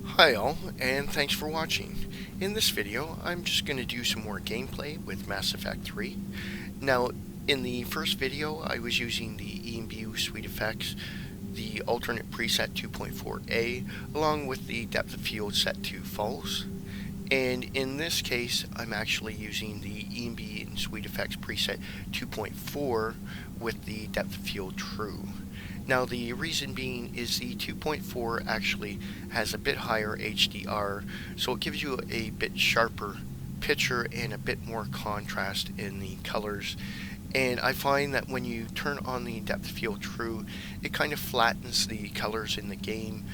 Hi all, and thanks for watching. In this video, I'm just going to do some more gameplay with Mass Effect 3. Now, in the first video, I was using the ENB SweetFX, the alternate preset 2.4a, along with the depth of field set to false. And in this case, I'm actually using the ENB and SweetFX preset 2.4 with the depth of field true. Now the reason being is the 2.4 actually has a bit higher HDR, so it gives you a bit sharper picture and a bit more contrast in the colors. And I find that when you turn on the depth of field true, it kind of flattens the colors in the game.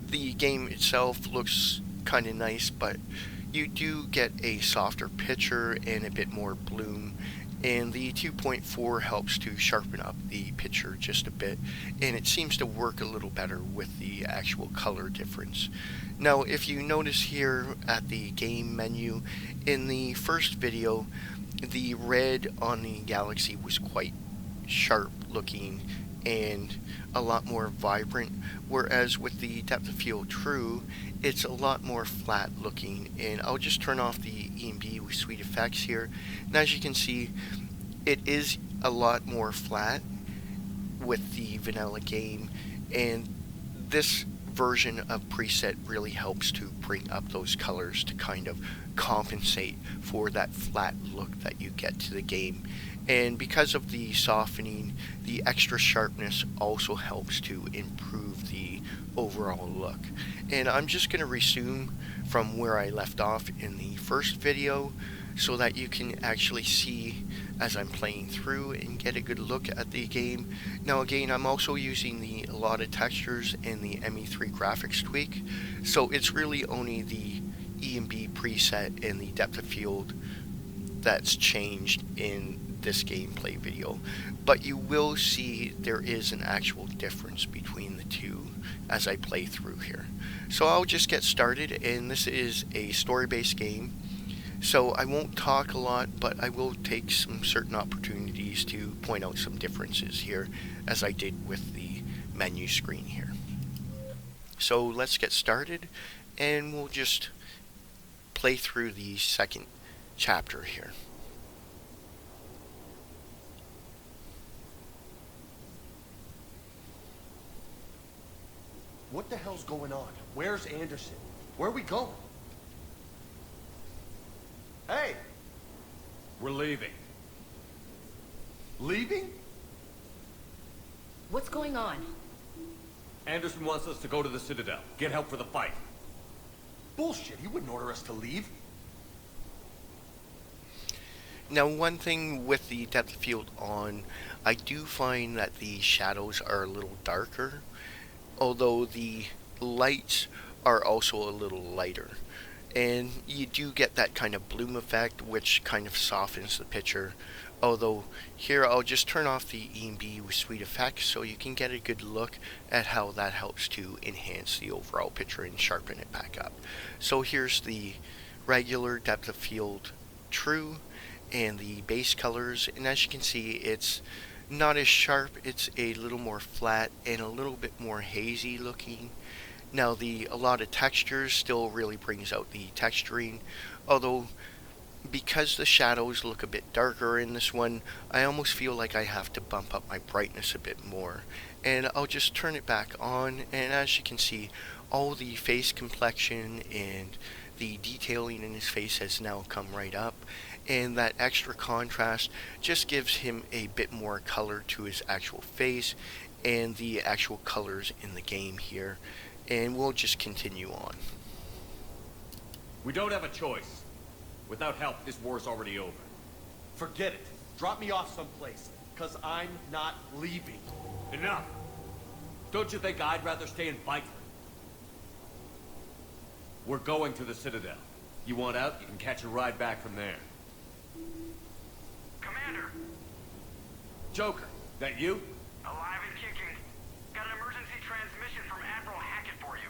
The game itself looks kind of nice, but you do get a softer picture and a bit more bloom. And the 2.4 helps to sharpen up the picture just a bit, and it seems to work a little better with the actual color difference. Now, if you notice here at the game menu, in the first video, the red on the galaxy was quite sharp looking and a lot more vibrant, whereas with the depth of field true, it's a lot more flat looking. And I'll just turn off the ENB with SweetFX here, and as you can see, it is a lot more flat with the vanilla game, and this version of preset really helps to bring up those colors to kind of compensate for that flat look that you get to the game. And because of the softening, the extra sharpness also helps to improve the overall look. And I'm just going to resume from where I left off in the first video so that you can actually see as I'm playing through and get a good look at the game. Now again, I'm also using the ALOT of Textures and the ME3 Graphics Tweak, so it's really only the ENB preset and the depth of field that's changed in this gameplay video, but you will see there is an actual difference between the two as I play through here. So I'll just get started, and this is a story-based game, so I won't talk a lot, but I will take some certain opportunities to point out some differences here, as I did with the menu screen here. So let's get started, and we'll just play through the second chapter here. What the hell's going on? Where's Anderson? Where are we going? Hey! We're leaving. Leaving? What's going on? Anderson wants us to go to the Citadel. Get help for the fight. Bullshit, he wouldn't order us to leave. Now, one thing with the depth of field on, I do find that the shadows are a little darker, although the lights are also a little lighter. And you do get that kind of bloom effect, which kind of softens the picture. Although here I'll just turn off the ENB with SweetFX so you can get a good look at how that helps to enhance the overall picture and sharpen it back up. So here's the regular depth of field true and the base colors, and as you can see, it's not as sharp, it's a little more flat and a little bit more hazy looking. Now the ALOT of Textures still really brings out the texturing, although because the shadows look a bit darker in this one, I almost feel like I have to bump up my brightness a bit more. And I'll just turn it back on, and as you can see, all the face complexion and the detailing in his face has now come right up, and that extra contrast just gives him a bit more color to his actual face and the actual colors in the game here. And we'll just continue on. We don't have a choice. Without help, this war's already over. Forget it. Drop me off someplace, cause I'm not leaving. Enough! Don't you think I'd rather stay and fight? We're going to the Citadel. You want out, you can catch a ride back from there. Commander! Joker, that you? Alive and kicking. Got an emergency transmission from Admiral Hackett for you.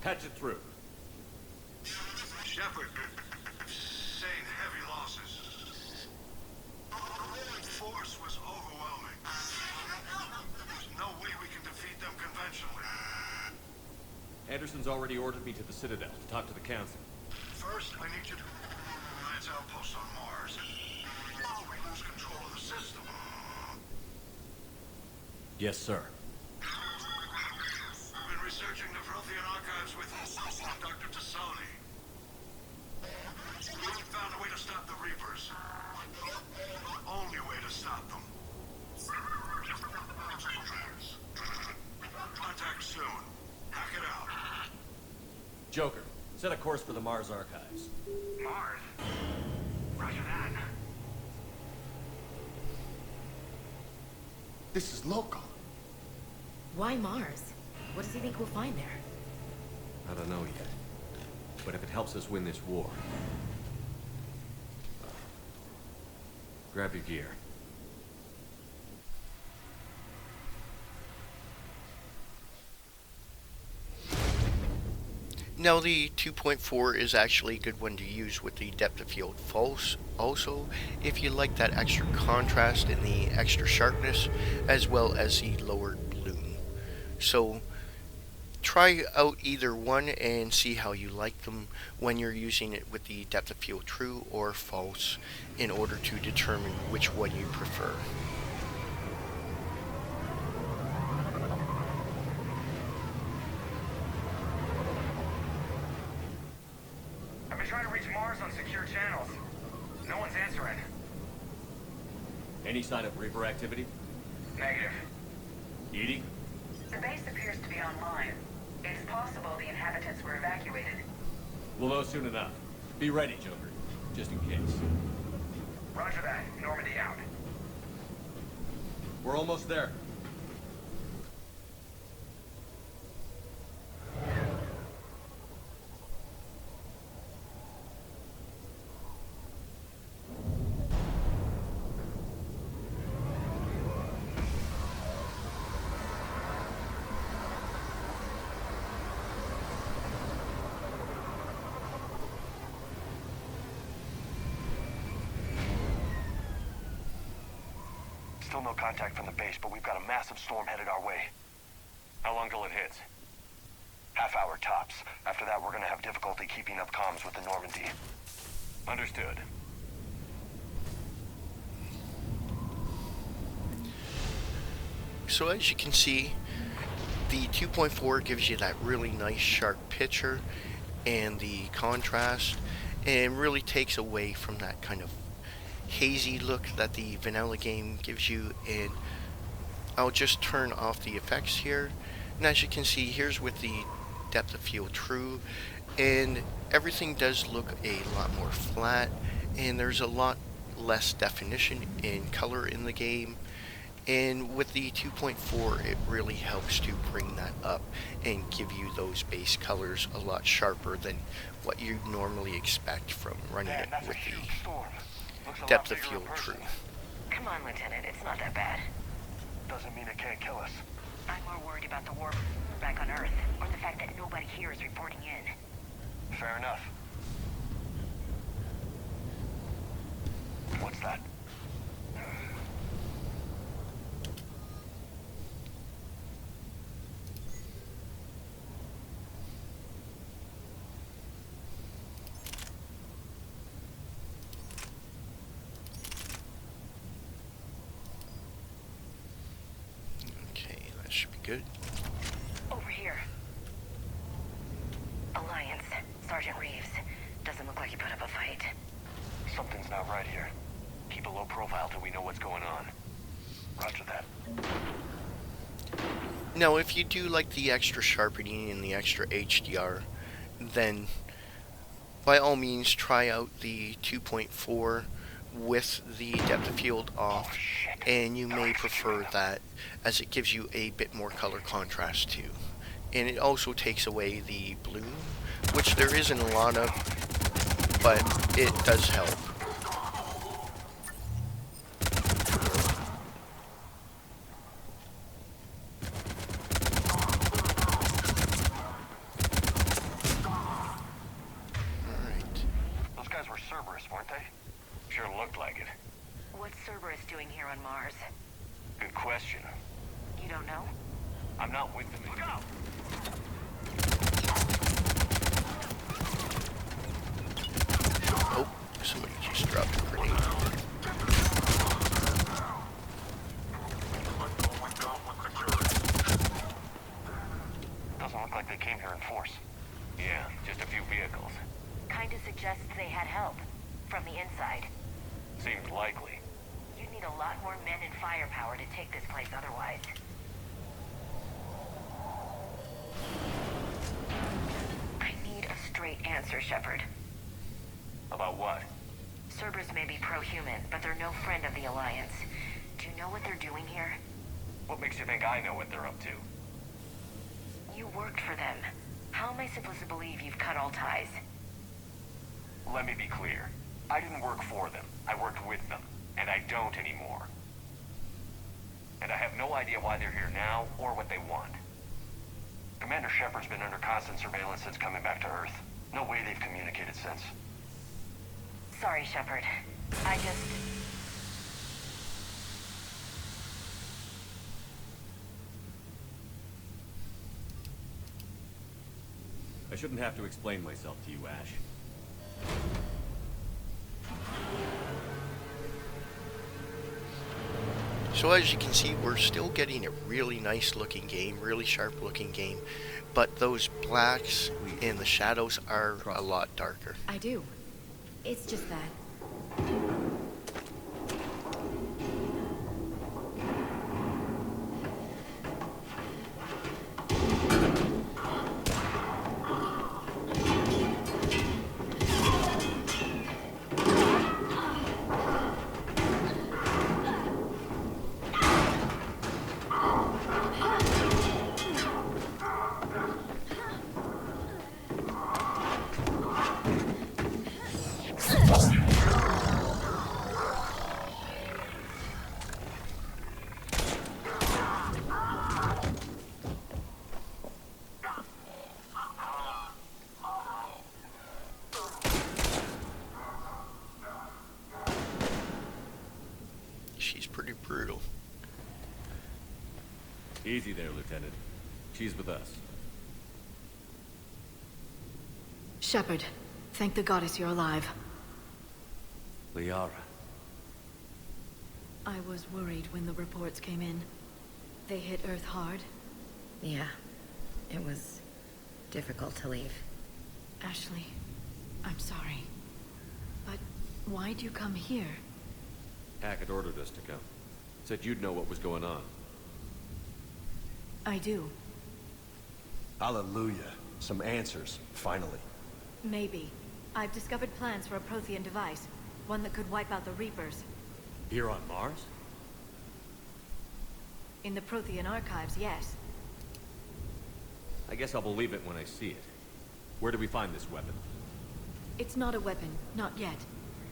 Patch it through. Shepard, sustained heavy losses. The Roman force was overwhelming. There's no way we can defeat them conventionally. Anderson's already ordered me to the Citadel to talk to the Council. First, I need you to Alliance outpost on Mars. Now we lose control of the system. Yes, sir. I've been researching the Prothean archives with Dr. Tassoni. We've found a way to stop the Reapers. The only way to stop them. Contact soon. Hack it out. Joker, set a course for the Mars archives. Mars? Roger that. This is local. Why Mars? What does he think we'll find there? I don't know yet. But if it helps us win this war... grab your gear. Now the 2.4 is actually a good one to use with the depth of field false. Also, if you like that extra contrast and the extra sharpness, as well as the lowered bloom. So try out either one and see how you like them when you're using it with the depth of field true or false in order to determine which one you prefer. I've been trying to reach Mars on secure channels. No one's answering. Any sign of Reaper activity? Negative. Edie? The base appears to be online. It's possible the inhabitants were evacuated. We'll know soon enough. Be ready, Joker. Just in case. Roger that. Normandy out. We're almost there. Still no contact from the base, but we've got a massive storm headed our way. How long till it hits? Half hour tops. After that, we're gonna have difficulty keeping up comms with the Normandy. Understood. So as you can see, the 2.4 gives you that really nice sharp picture and the contrast, and really takes away from that kind of hazy look that the vanilla game gives you. And I'll just turn off the effects here, and as you can see, here's with the depth of field true, and everything does look a lot more flat, and there's a lot less definition in color in the game. And with the 2.4, it really helps to bring that up and give you those base colors a lot sharper than what you normally expect from running it That's a with huge the storm. Looks a lot depth of bigger in field person. true. Come on, Lieutenant. It's not that bad. Doesn't mean it can't kill us. I'm more worried about the war back on Earth, or the fact that nobody here is reporting in. Fair enough. What's that? Okay, that should be good. Over here. Alliance. Sergeant Reeves. Doesn't look like he put up a fight. Something's not right here. Keep a low profile till we know what's going on. Roger that. Now, if you do like the extra sharpening and the extra HDR, then by all means try out the 2.4 with the depth of field off, and you may prefer that, as it gives you a bit more color contrast too. And it also takes away the bloom, which there isn't a lot of, but it does help. Those guys were Cerberus, weren't they? Sure looked like it. What's Cerberus doing here on Mars? Good question. You don't know? I'm not with them. Look out! Doesn't look like they came here in force. Yeah, just a few vehicles. Kinda suggests they had help. From the inside. Seems likely. You'd need a lot more men and firepower to take this place otherwise. I need a straight answer, Shepard. About what? Cerberus may be pro-human, but they're no friend of the Alliance. Do you know what they're doing here? What makes you think I know what they're up to? You worked for them. How am I supposed to believe you've cut all ties? Let me be clear. I didn't work for them. I worked with them. And I don't anymore. And I have no idea why they're here now or what they want. Commander Shepard's been under constant surveillance since coming back to Earth. No way they've communicated since. Sorry, Shepard. I shouldn't have to explain myself to you, Ash. So as you can see, we're still getting a really nice looking game, really sharp looking game, but those blacks and the shadows are a lot darker. I do. It's just that. She's pretty brutal. Easy there, Lieutenant. She's with us. Shepard, thank the goddess you're alive. Liara. I was worried when the reports came in. They hit Earth hard. Yeah, it was difficult to leave. Ashley, I'm sorry. But why'd you come here? Hackett ordered us to come. Said you'd know what was going on. I do. Hallelujah. Some answers, finally. Maybe. I've discovered plans for a Prothean device. One that could wipe out the Reapers. Here on Mars? In the Prothean archives, yes. I guess I'll believe it when I see it. Where do we find this weapon? It's not a weapon, not yet.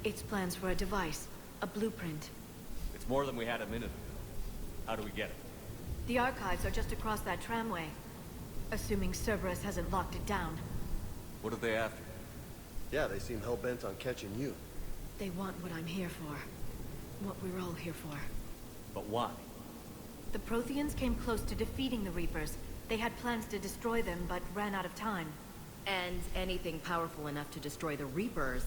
It's plans for a device, a blueprint. It's more than we had a minute ago. How do we get it? The archives are just across that tramway. Assuming Cerberus hasn't locked it down. What are they after? Yeah, they seem hell-bent on catching you. They want what I'm here for. What we're all here for. But why? The Protheans came close to defeating the Reapers. They had plans to destroy them, but ran out of time. And anything powerful enough to destroy the Reapers.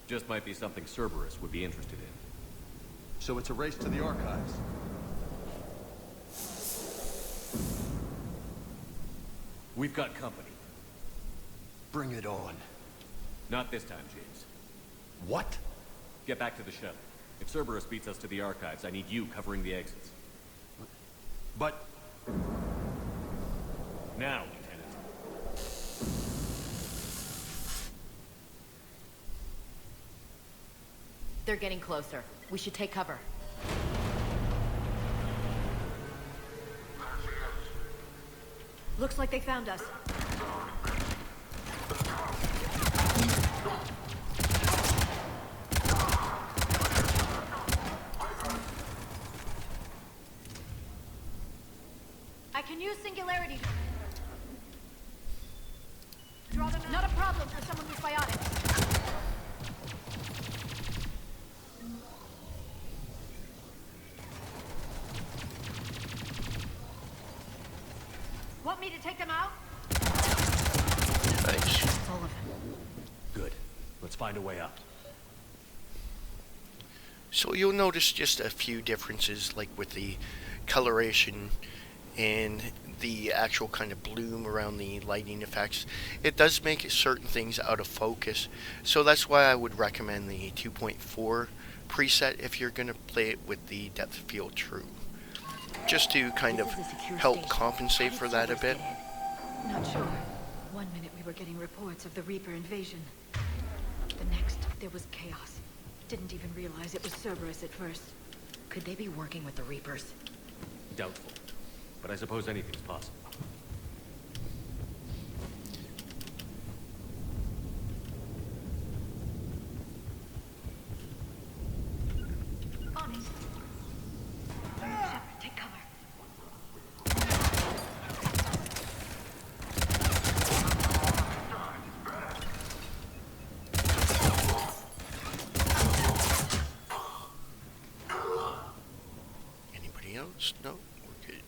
Just might be something Cerberus would be interested in. So it's a race to the archives. We've got company. Bring it on. Not this time, James. What? Get back to the shuttle. If Cerberus beats us to the archives, I need you covering the exits. But... Now, Lieutenant. They're getting closer. We should take cover. Looks like they found us. I can use singularity. Draw them out. Not a problem for someone who's biotic. Want me to take them out? Nice. All of them. Good. Let's find a way up. So you'll notice just a few differences, like with the coloration and the actual kind of bloom around the lighting effects, it does make certain things out of focus. So that's why I would recommend the 2.4 preset if you're going to play it with the depth of field true, just to kind of help compensate for that a bit. Not sure. One minute we were getting reports of the Reaper invasion. The next, there was chaos. Didn't even realize it was Cerberus at first. Could they be working with the Reapers? Doubtful. But I suppose anything's possible. On it. Shepard, take cover. Anybody else? No? We're good.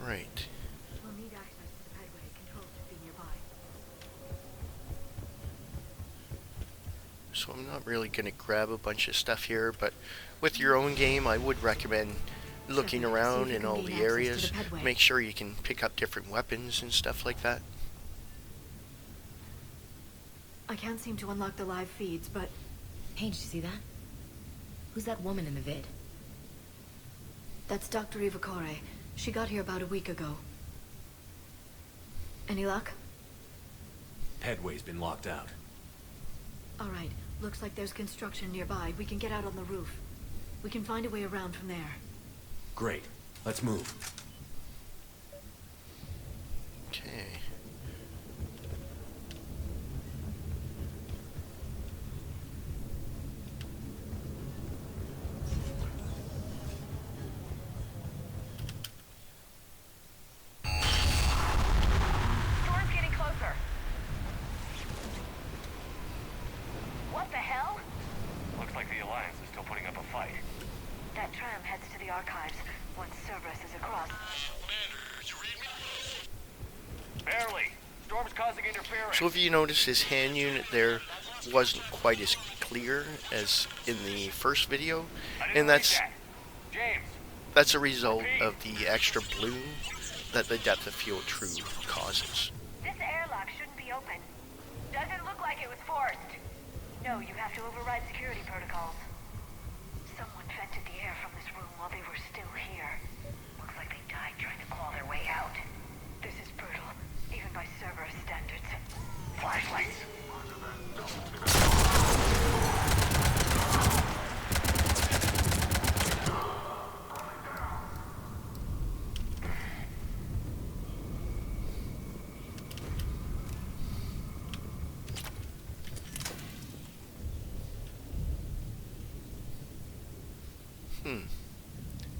Alright. We'll need access to the headway. Controls should be nearby. So I'm not really going to grab a bunch of stuff here, but with your own game, I would recommend looking Shepard, see around if you in can all gain the access to areas. the headway. Make sure you can pick up different weapons and stuff like that. I can't seem to unlock the live feeds, but Hey, did you see that? Who's that woman in the vid? that's Dr. Ivakore. She got here about a week ago. Any luck? Headway's been locked out. All right. Looks like there's construction nearby. We can get out on the roof. We can find a way around from there. Great. Let's move. Okay. Storm's getting closer. What the hell? Looks like the Alliance is still putting up a fight. That tram heads to the archives once Cerberus is across. Commander, you read me? Barely. Storm's causing interference. So if you notice, his hand unit there wasn't quite as clear as in the first video, and that's James, a result of the extra bloom that the depth of field true causes. This airlock shouldn't be open. Doesn't look like it was forced. No, you have to override security protocols. Someone vented the air from this room while they were still here. Looks like they died trying to claw their way out. This is brutal, even by Cerberus standards. flashlights.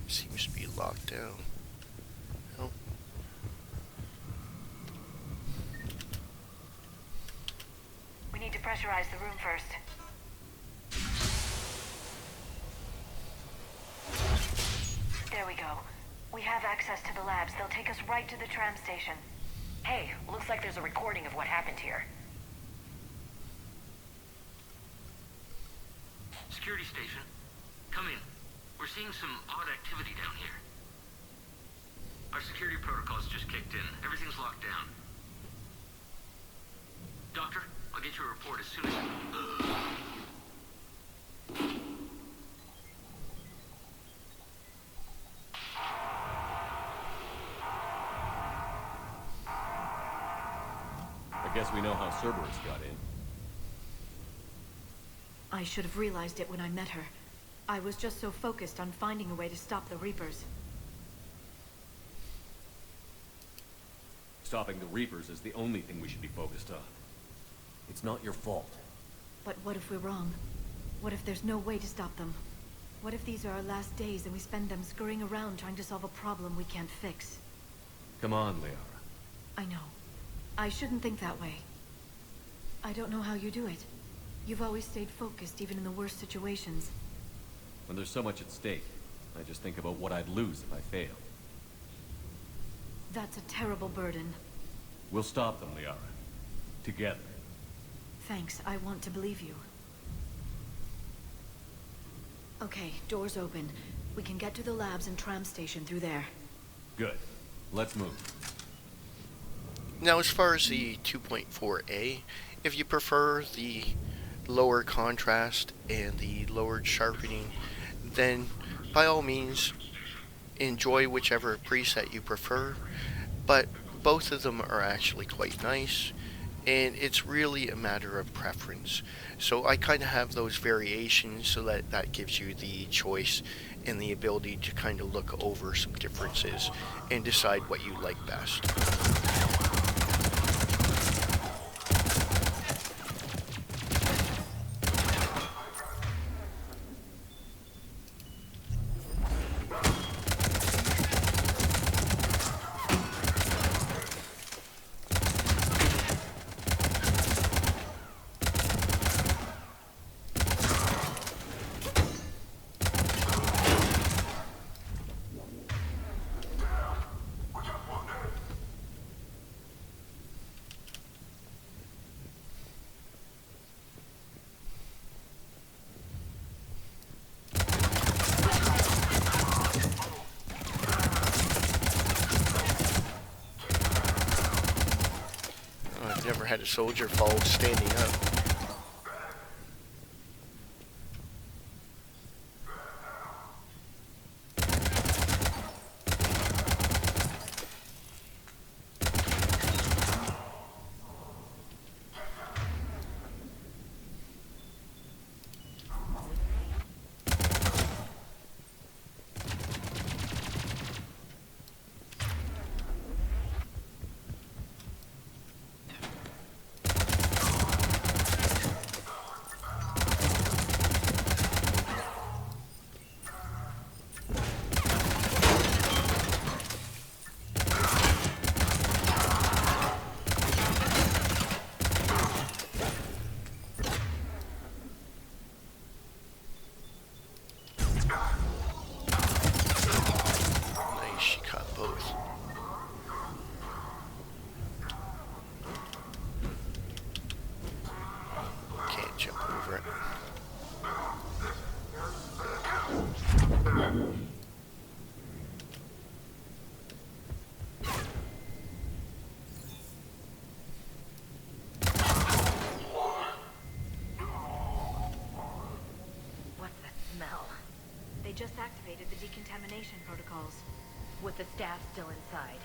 Seems to be locked down. Oh. We need to pressurize the room first. There we go. We have access to the labs. They'll take us right to the tram station. Hey, looks like there's a recording of what happened here. Security station. Come in. We're seeing some odd activity down here. Our security protocols just kicked in. Everything's locked down. Doctor, I'll get you a report as soon as... I guess we know how Cerberus got in. I should have realized it when I met her. I was just so focused on finding a way to stop the Reapers. Stopping the Reapers is the only thing we should be focused on. It's not your fault. But what if we're wrong? What if there's no way to stop them? What if these are our last days and we spend them scurrying around trying to solve a problem we can't fix? Come on, Liara. I know. I shouldn't think that way. I don't know how you do it. You've always stayed focused even in the worst situations. When there's so much at stake, I just think about what I'd lose if I failed. That's a terrible burden. We'll stop them, Liara. Together. Thanks, I want to believe you. Okay, doors open. We can get to the labs and tram station through there. Good. Let's move. Now, as far as the 2.4A, if you prefer the lower contrast and the lowered sharpening, then by all means enjoy whichever preset you prefer, but both of them are actually quite nice, and it's really a matter of preference. So I kind of have those variations so that gives you the choice and the ability to kind of look over some differences and decide what you like best. Never had a soldier fall standing up. They just activated the decontamination protocols. With the staff still inside.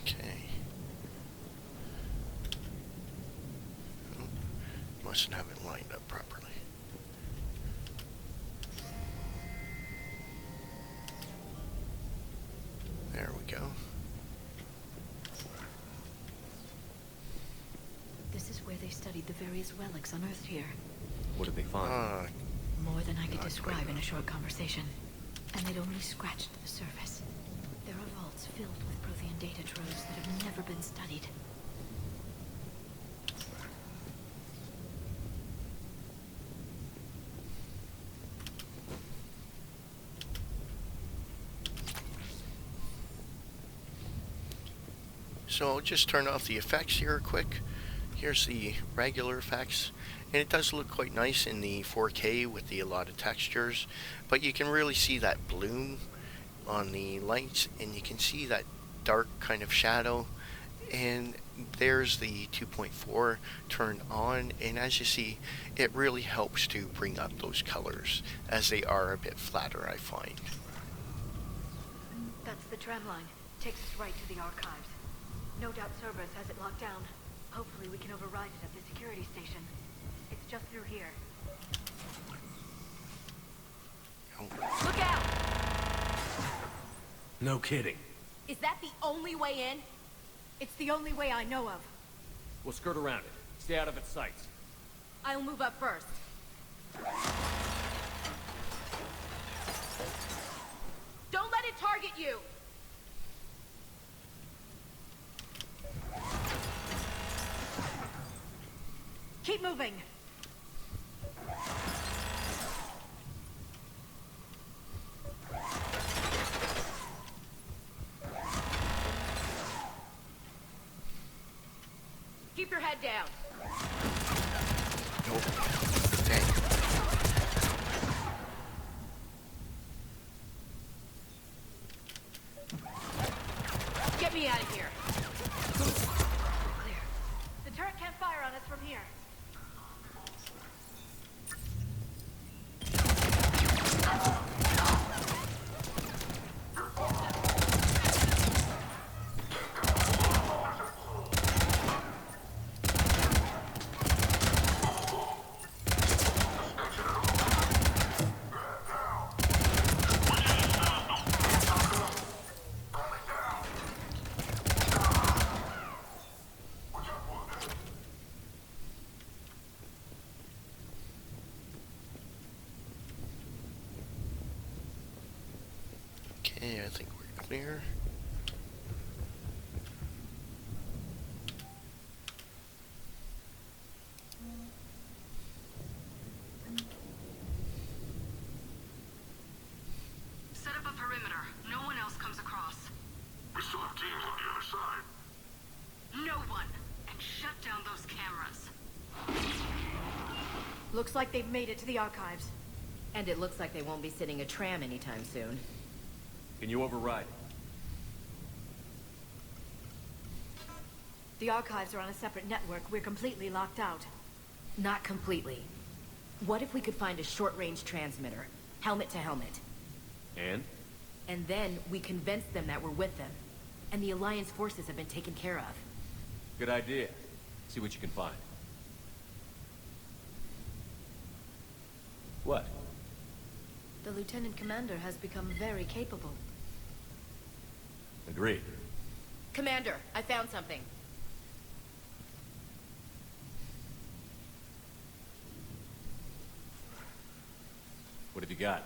Okay. Mustn't have it lined up properly. There we go. This is where they studied the various relics unearthed here. What did they find? More than I could describe in a short conversation. And they'd only scratched the surface. There are vaults filled with Prothean data troves that have never been studied. So I'll just turn off the effects here quick. Here's the regular effects, and it does look quite nice in the 4K with the ALOT of Textures, but you can really see that bloom on the lights, and you can see that dark kind of shadow, and there's the 2.4 turned on, and as you see, it really helps to bring up those colors as they are a bit flatter, I find. That's the tram line. Takes us right to the archives. No doubt Cerberus has it locked down. Hopefully we can override it at the security station. It's just through here. Look out! No kidding. Is that the only way in? It's the only way I know of. We'll skirt around it. Stay out of its sights. I'll move up first. Don't let it target you! Keep moving. Keep your head down. Dang. Get me out of here. Clear. The turret can't fire on us from here. Okay, I think we're clear. Set up a perimeter. No one else comes across. We still have teams on the other side. No one. And shut down those cameras. Looks like they've made it to the archives. And it looks like they won't be sitting a tram anytime soon. Can you override? The archives are on a separate network. We're completely locked out. Not completely. What if we could find a short-range transmitter? Helmet to helmet. And? And then we convince them that we're with them. And the Alliance forces have been taken care of. Good idea. See what you can find. What? The Lieutenant Commander has become very capable. Agreed. Commander, I found something. What have you got?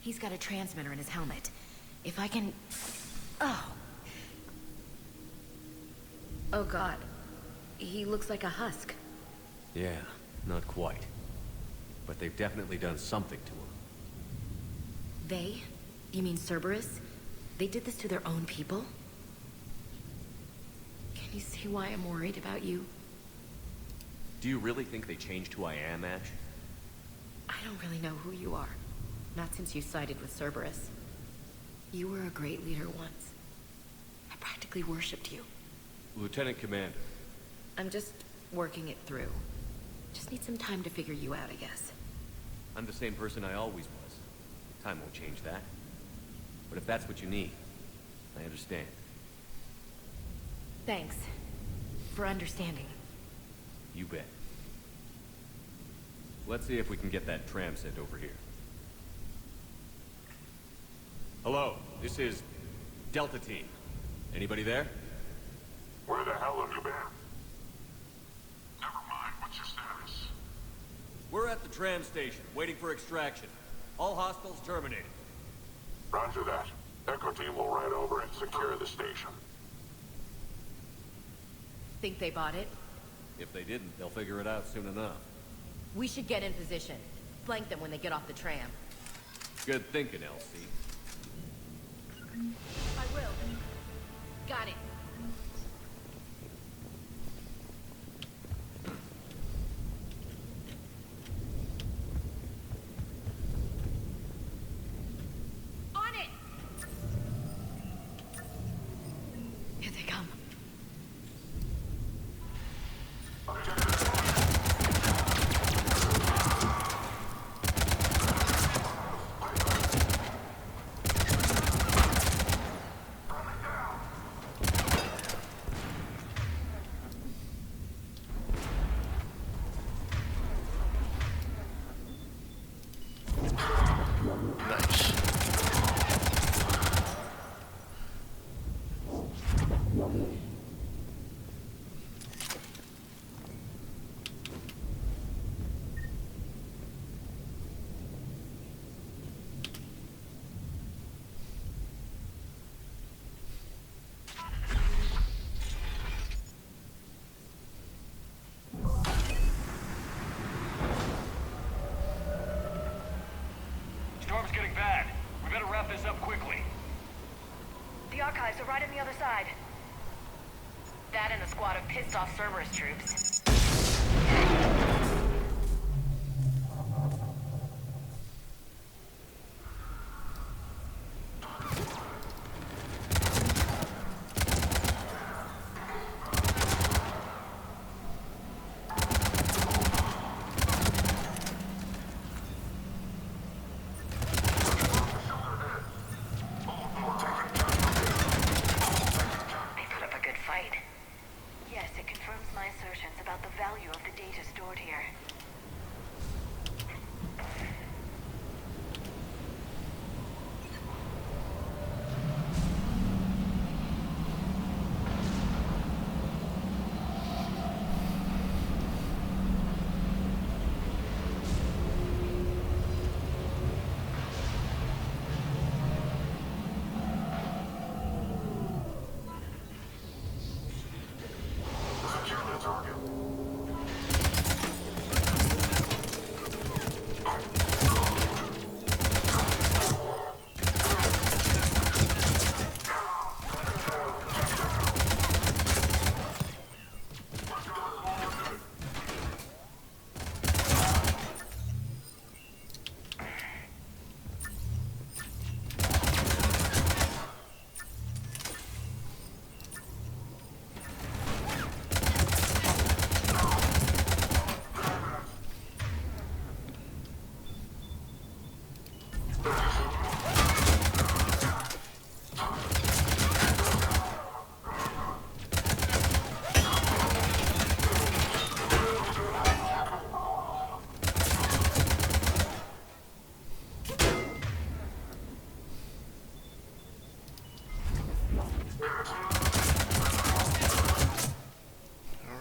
He's got a transmitter in his helmet. If I can... Oh. Oh God. He looks like a husk. Yeah, not quite. But they've definitely done something to him. They? You mean Cerberus? They did this to their own people? Can you see why I'm worried about you? Do you really think they changed who I am, Ash? I don't really know who you are. Not since you sided with Cerberus. You were a great leader once. I practically worshipped you. Lieutenant Commander. I'm just working it through. Just need some time to figure you out, I guess. I'm the same person I always was. Time won't change that. But if that's what you need, I understand. Thanks. For understanding. You bet. Let's see if we can get that tram sent over here. Hello, this is Delta Team. Anybody there? Where the hell have you been? Never mind, what's your status? We're at the tram station, waiting for extraction. All hostiles terminated. Roger that. Echo Team will ride over and secure the station. Think they bought it? If they didn't, they'll figure it out soon enough. We should get in position. Flank them when they get off the tram. Good thinking, Elsie. I will. Got it. On it! Here they come. Nice. Storm's getting bad. We better wrap this up quickly. The archives are right on the other side. That and a squad of pissed off Cerberus troops. value of the data stored here.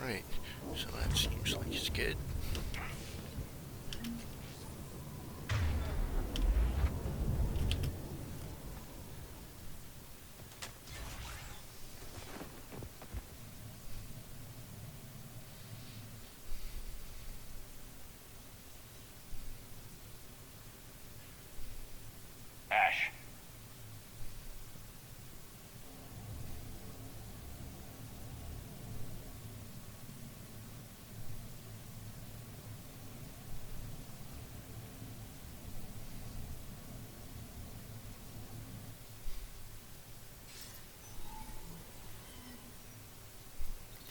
Alright, so that seems like it's good. Ash.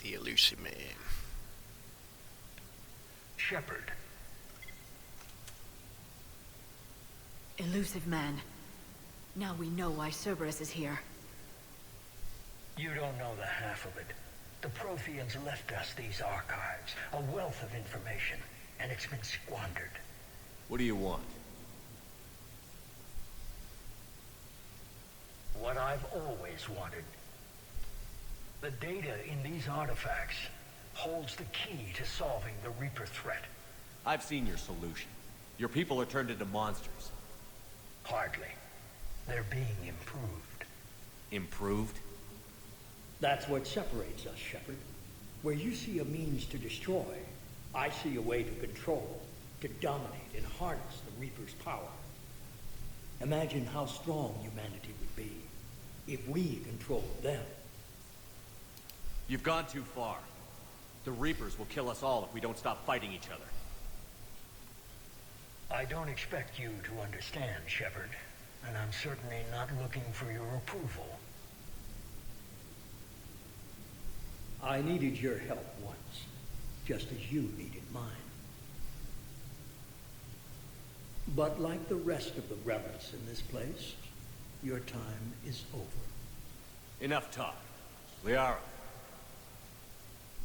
The elusive man. Shepard. Elusive man. Now we know why Cerberus is here. You don't know the half of it. The Protheans left us these archives, a wealth of information, and it's been squandered. What do you want? What I've always wanted. The data in these artifacts holds the key to solving the Reaper threat. I've seen your solution. Your people are turned into monsters. Hardly. They're being improved. Improved? That's what separates us, Shepard. Where you see a means to destroy, I see a way to control, to dominate and harness the Reaper's power. Imagine how strong humanity would be if we controlled them. You've gone too far. The Reapers will kill us all if we don't stop fighting each other. I don't expect you to understand, Shepard, and I'm certainly not looking for your approval. I needed your help once, just as you needed mine. But like the rest of the rebels in this place, your time is over. Enough talk. Liara.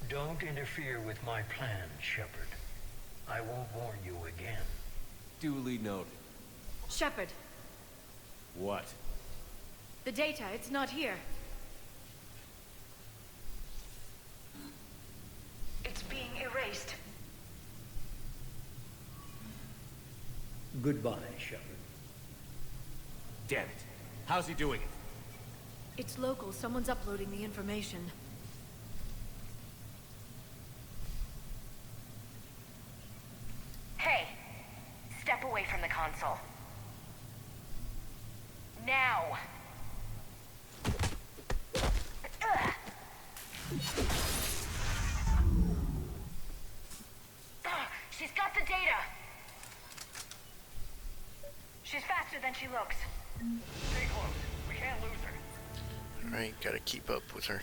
Don't interfere with my plans, Shepard. I won't warn you again. Duly noted. Shepard, What? the data, it's not here. It's being erased. Goodbye, Shepard. Damn it. How's he doing it? It's local. Someone's uploading the information. Hey, step away from the console. Now! Ugh. She's got the data! She's faster than she looks. Stay close. We can't lose her. Alright, gotta keep up with her.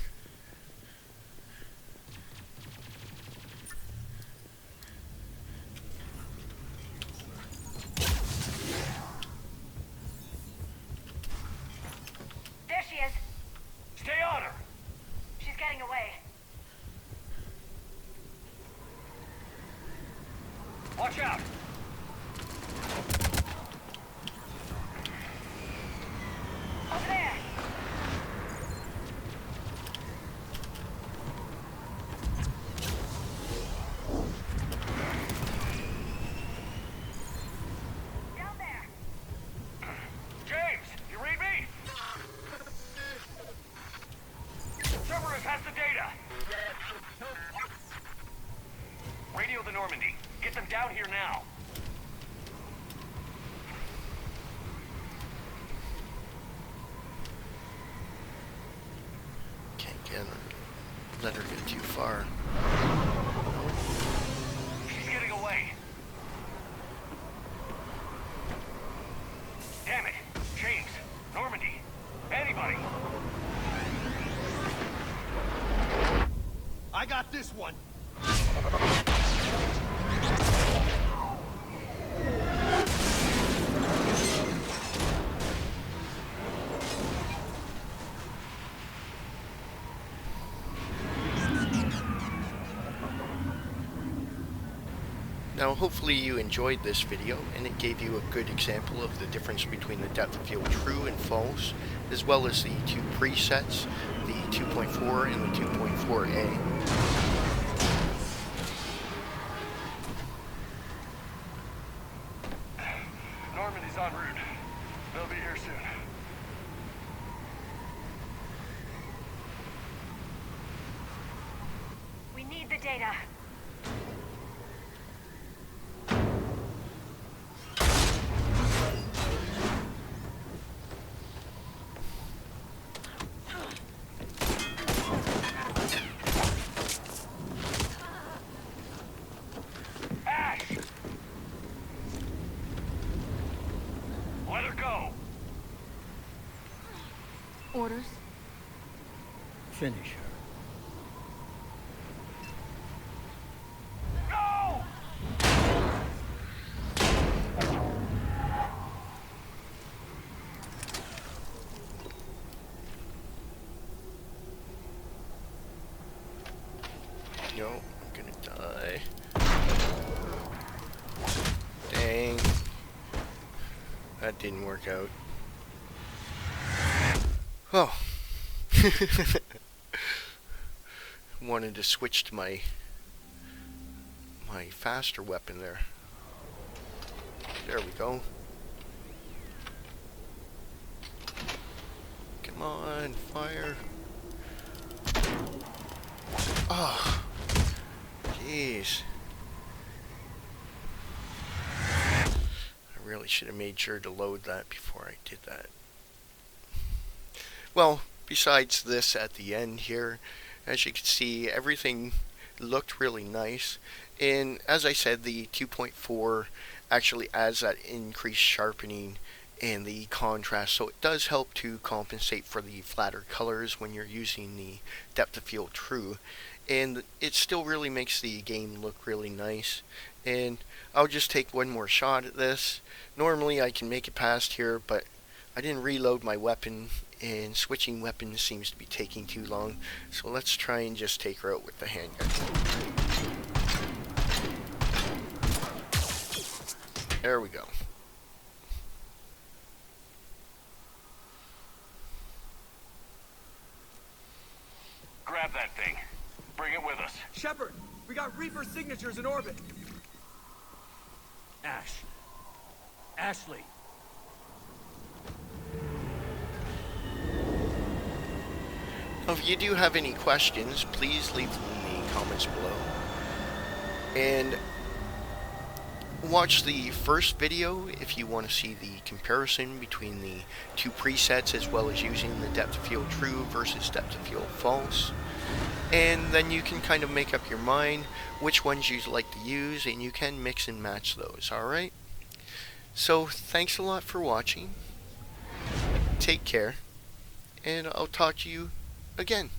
There she is. Stay on her! She's getting away. Watch out! Over there! Down there! James, you read me? Cerberus has the data. Radio the Normandy. Get them down here now. Can't get her. Let her get too far. She's getting away. Damn it. James, Normandy, anybody. I got this one. Now hopefully you enjoyed this video and it gave you a good example of the difference between the depth of field true and false, as well as the two presets, the 2.4 and the 2.4a. Normandy's en route. They'll be here soon. We need the data. Ash! Let her go! Orders? Finish her. No! No, I'm gonna die. Dang. That didn't work out. Oh. Wanted to switch to my faster weapon there. There we go. Come on, fire. Oh. Jeez. I really should have made sure to load that before I did that. Well, besides this at the end here, as you can see, everything looked really nice. And as I said, the 2.4 actually adds that increased sharpening and the contrast, so it does help to compensate for the flatter colors when you're using the depth of field true. And it still really makes the game look really nice. And I'll just take one more shot at this. Normally I can make it past here, but I didn't reload my weapon, and switching weapons seems to be taking too long. So let's try and just take her out with the handgun. There we go. Grab that thing. Bring it with us. Shepard, we got Reaper signatures in orbit. Ash. Ashley. Now, if you do have any questions, please leave them in the comments below. And watch the first video if you want to see the comparison between the two presets, as well as using the depth of field true versus depth of field false. And then you can kind of make up your mind which ones you'd like to use, and you can mix and match those, alright? So, thanks a lot for watching. Take care, and I'll talk to you again.